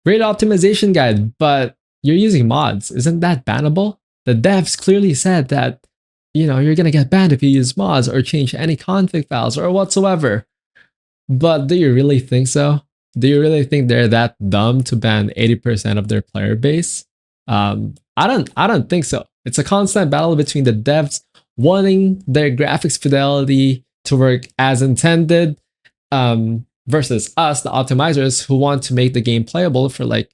Great optimization guide, but you're using mods. Isn't that bannable? The devs clearly said that, you're gonna get banned if you use mods or change any config files or whatsoever. But do you really think so? Do you really think they're that dumb to ban 80% of their player base? I don't think so. It's a constant battle between the devs wanting their graphics fidelity to work as intended, versus us, the optimizers, who want to make the game playable for like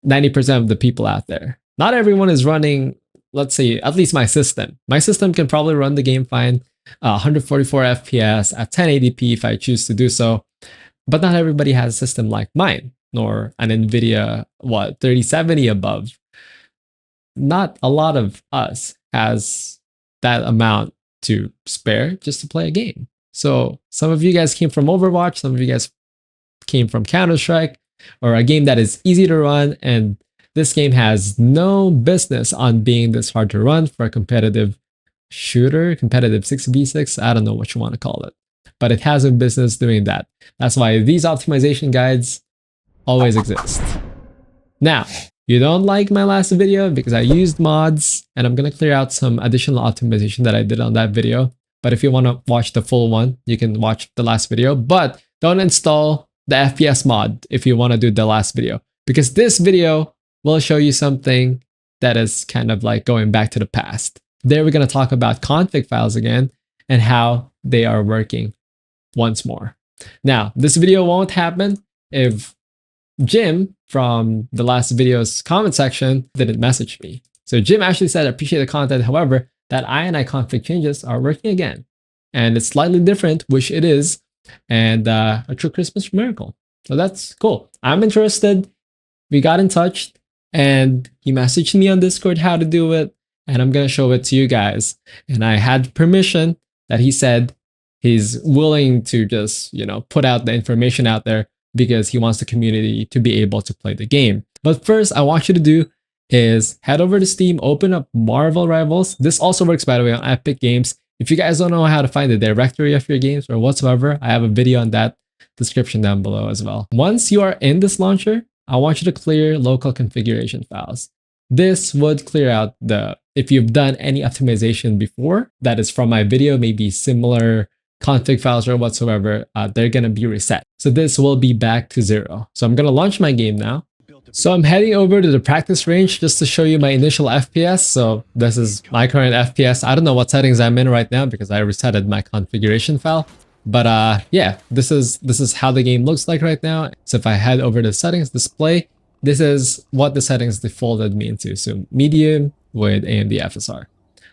90% of the people out there. Not everyone is running, let's say, at least my system. My system can probably run the game fine, 144 FPS at 1080p if I choose to do so. But not everybody has a system like mine, nor an NVIDIA, 3070 above. Not a lot of us has that amount to spare just to play a game. So some of you guys came from Overwatch, some of you guys came from Counter-Strike, or a game that is easy to run, and this game has no business on being this hard to run for a competitive shooter, competitive 6v6, I don't know what you want to call it. But it has a business doing that. That's why these optimization guides always exist. Now, you don't like my last video because I used mods, and I'm going to clear out some additional optimization that I did on that video. But if you want to watch the full one, you can watch the last video. But don't install the FPS mod if you want to do the last video, because this video will show you something that is kind of like going back to the past. There we're going to talk about config files again and how they are working once more. Now, this video won't happen if Jim from the last video's comment section didn't message me. So Jim actually said, I appreciate the content. However, that INI config changes are working again. And it's slightly different, which it is. And a true Christmas miracle. So that's cool. I'm interested. We got in touch and he messaged me on Discord how to do it. And I'm going to show it to you guys. And I had permission that he said he's willing to just, put out the information out there because he wants the community to be able to play the game. But first, I want you to do is head over to Steam, open up Marvel Rivals. This also works, by the way, on Epic Games. If you guys don't know how to find the directory of your games or whatsoever, I have a video on that description down below as well. Once you are in this launcher, I want you to clear local configuration files. This would clear out if you've done any optimization before, that is from my video, maybe similar config files or whatsoever, they're going to be reset. So this will be back to 0. So I'm going to launch my game now. So I'm heading over to the practice range just to show you my initial FPS. So this is my current FPS. I don't know what settings I'm in right now because I resetted my configuration file. But yeah, this is how the game looks like right now. So if I head over to settings display, this is what the settings defaulted me into. So medium with AMD FSR.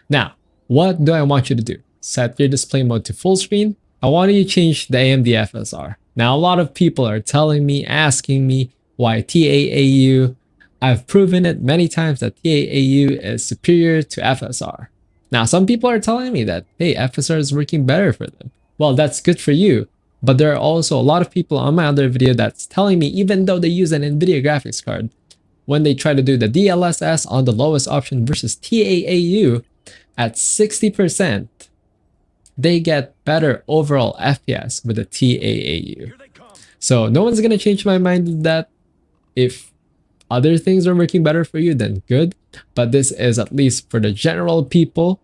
Now, what do I want you to do? Set your display mode to full screen. I want you to change the AMD FSR. Now, a lot of people are telling me, asking me why TAAU. I've proven it many times that TAAU is superior to FSR. Now, some people are telling me that, hey, FSR is working better for them. Well, that's good for you. But there are also a lot of people on my other video that's telling me, even though they use an NVIDIA graphics card, when they try to do the DLSS on the lowest option versus TAAU at 60%, they get better overall FPS with the TAAU. So no one's going to change my mind with that. If other things are working better for you, then good. But this is, at least for the general people,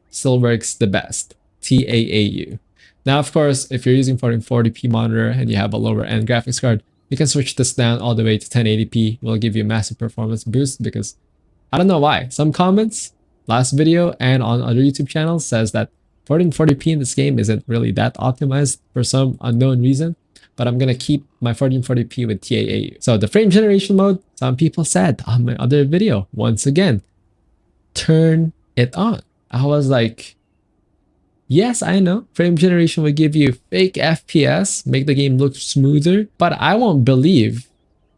still works the best. TAAU. Now, of course, if you're using 1440p monitor and you have a lower end graphics card, you can switch this down all the way to 1080p. It will give you a massive performance boost because I don't know why. Some comments, last video and on other YouTube channels says that 1440p in this game isn't really that optimized for some unknown reason. But I'm going to keep my 1440p with TAAU. So the frame generation mode, some people said on my other video, once again, turn it on. I was like, yes, I know frame generation will give you fake FPS, make the game look smoother, but I won't believe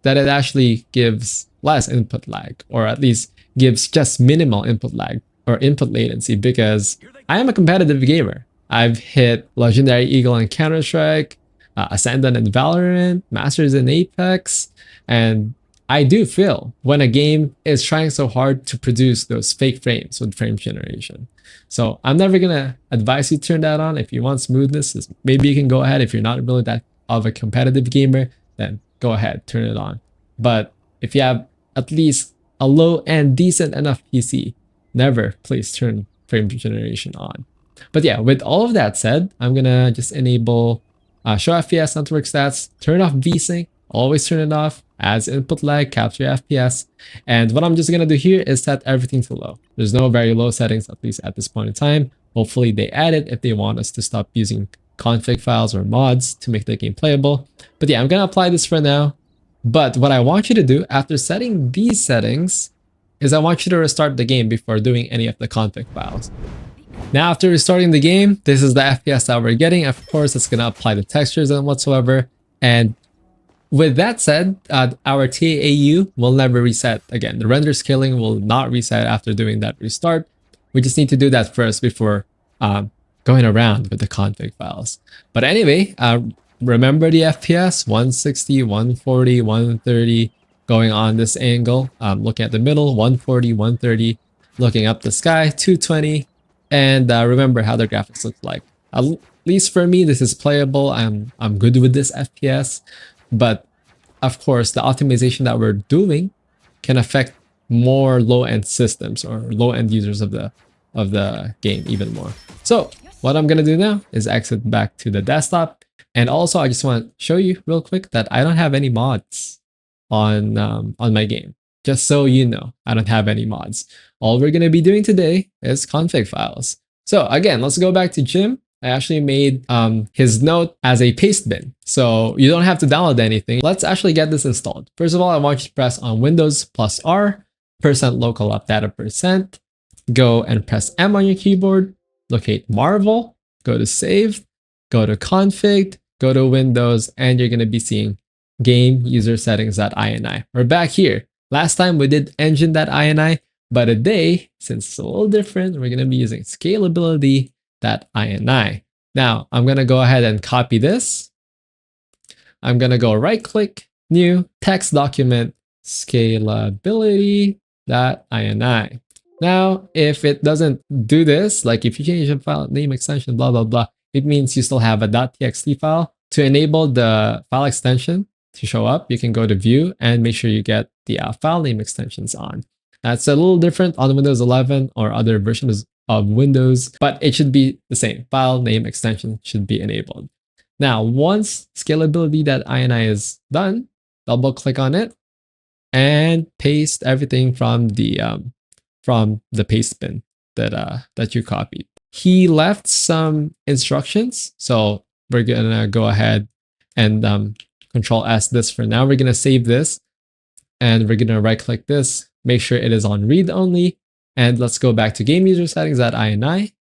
that it actually gives less input lag, or at least gives just minimal input lag or input latency, because I am a competitive gamer. I've hit Legendary Eagle in Counter-Strike, Ascendant in Valorant, Masters in Apex, and I do feel when a game is trying so hard to produce those fake frames with frame generation. So I'm never gonna advise you to turn that on. If you want smoothness, maybe you can go ahead. If you're not really that of a competitive gamer, then go ahead, turn it on. But if you have at least a low and decent enough PC, never please turn frame generation on. But yeah, with all of that said, I'm gonna just enable show FPS network stats, turn off VSync, always turn it off, as input lag, capture FPS. And what I'm just gonna do here is set everything to low. There's no very low settings, at least at this point in time. Hopefully they add it if they want us to stop using config files or mods to make the game playable. But yeah, I'm gonna apply this for now. But what I want you to do after setting these settings is I want you to restart the game before doing any of the config files. Now, after restarting the game, this is the FPS that we're getting. Of course, it's going to apply the textures and whatsoever. And with that said, our TAU will never reset again. The render scaling will not reset after doing that restart. We just need to do that first before going around with the config files. But anyway, remember the FPS, 160, 140, 130, going on this angle, looking at the middle, 140, 130, looking up the sky, 220. And remember how the graphics look like. At least for me, this is playable. I'm good with this FPS. But of course, the optimization that we're doing can affect more low-end systems or low-end users of the game even more. So what I'm gonna do now is exit back to the desktop. And also, I just want to show you real quick that I don't have any mods on my game. Just so you know, I don't have any mods. All we're going to be doing today is config files. So again, let's go back to Jim. I actually made his note as a paste bin. So you don't have to download anything. Let's actually get this installed. First of all, I want you to press on Windows plus R, % local up data %. Go and press M on your keyboard, locate Marvel, go to save, go to config, go to Windows, and you're going to be seeing game user settings.ini. We're back here. Last time we did engine.ini, but today, since it's a little different, we're going to be using scalability.ini. Now, I'm going to go ahead and copy this. I'm going to go right click, new, text document, scalability.ini. Now, if it doesn't do this, like if you change the file name extension, blah, blah, blah, it means you still have a .txt file. To enable the file extension to show up, you can go to view and make sure you get the file name extensions on. That's a little different on Windows 11 or other versions of Windows, but it should be the same. File name extension should be enabled. Now, once scalability.ini is done, double click on it and paste everything from the paste bin that you copied. He left some instructions, so we're gonna go ahead and Control S this for now. We're gonna save this and we're gonna right click this, make sure it is on read only, and let's go back to game user settings.ini.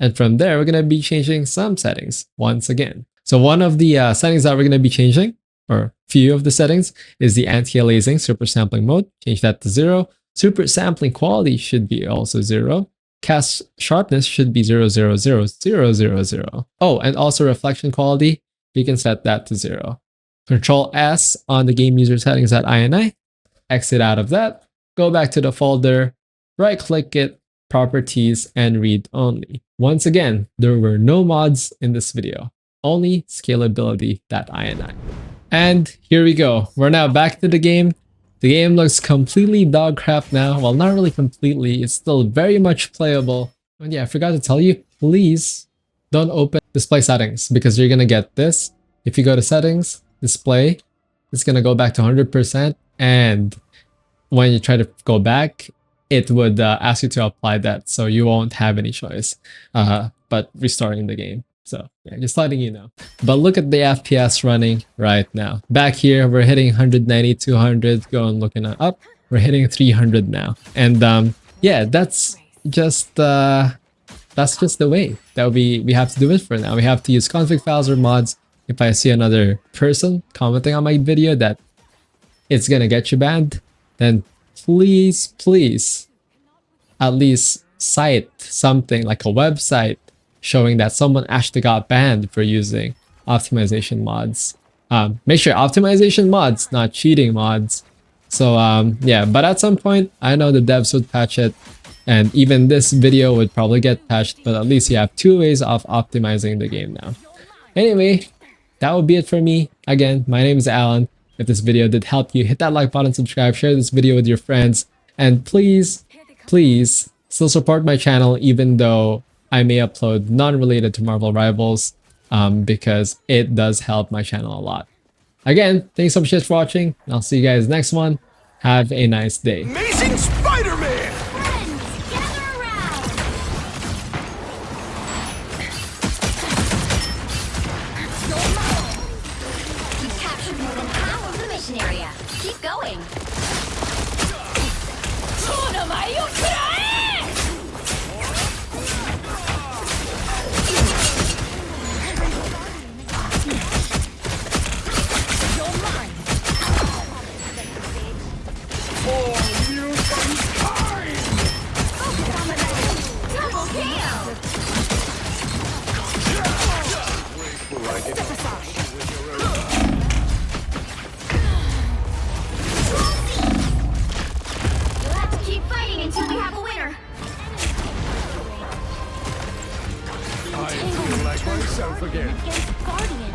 And from there, we're gonna be changing some settings once again. So one of the settings that we're gonna be changing, or few of the settings, is the anti-aliasing super sampling mode. Change that to 0. Super sampling quality should be also 0. Cast sharpness should be 0.00000. Oh, and also reflection quality, you can set that to 0. Control S on the game user settings.ini, exit out of that, go back to the folder, right click it, properties, and read only. Once again, there were no mods in this video, only scalability.ini. And here we go. We're now back to the game. The game looks completely dog crap now. Well, not really completely. It's still very much playable. And yeah, I forgot to tell you, please don't open display settings because you're going to get this. If you go to settings, display, it's going to go back to 100%. And when you try to go back, it would ask you to apply that. So you won't have any choice but restarting the game. So yeah, just letting you know. But look at the FPS running right now. Back here, we're hitting 190, 200, going looking up. We're hitting 300 now. And yeah, that's just the way that we have to do it for now. We have to use config files or mods. If I see another person commenting on my video that it's gonna get you banned, then please at least cite something like a website showing that someone actually got banned for using optimization mods. Make sure optimization mods, not cheating mods. So yeah, but at some point, I know the devs would patch it, and even this video would probably get patched, but at least you have 2 ways of optimizing the game now. Anyway, that would be it for me. Again, my name is Alan. If this video did help you, hit that like button, subscribe, share this video with your friends, and please, please still support my channel even though I may upload non-related to Marvel Rivals, because it does help my channel a lot. Again, thanks so much for watching, and I'll see you guys next one. Have a nice day. Amazing Spider-Man! Friends, gather around! You've captured more than half of the mission area. Keep going. Double kill! You'll have to keep fighting until we have a winner. I feel like myself again. Against Guardian.